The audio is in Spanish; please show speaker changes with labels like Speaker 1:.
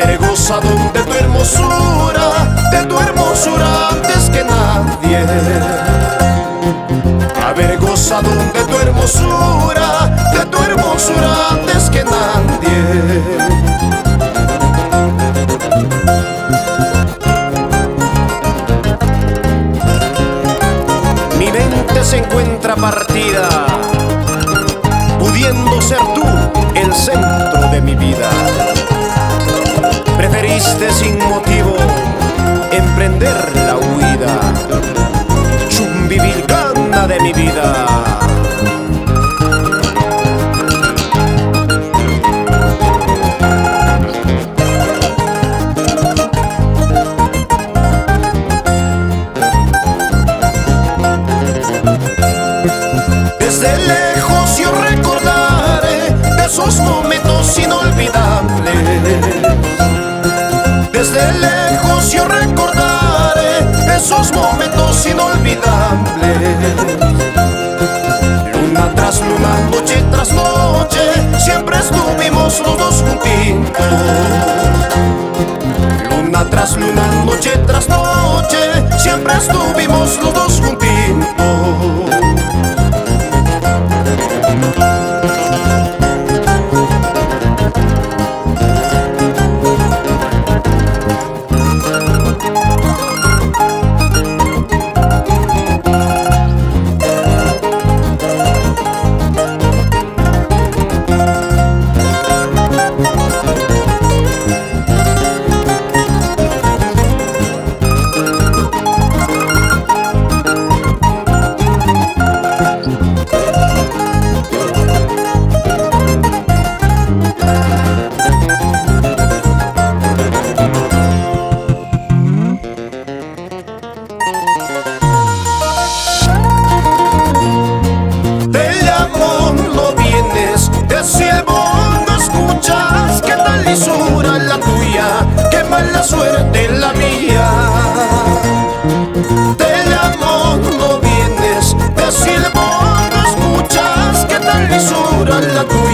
Speaker 1: haber gozado de tu hermosura antes que nadie. Haber gozado de tu hermosura antes que nadie. Mi mente se encuentra partida, pudiendo ser tú el centro de mi vida. Preferiste sin motivo emprender la huida, chumbivilcana de mi vida. Desde lejos yo recordaré de esos momentos inolvidables. Desde lejos yo recordaré esos momentos inolvidables. Luna tras luna, noche tras noche, siempre estuvimos los dos juntitos. Luna tras luna, noche tras noche, siempre estuvimos los dos juntitos. La suerte la mía. Te llamo, no vienes, te silbo, no escuchas, que tal lisura la tuya.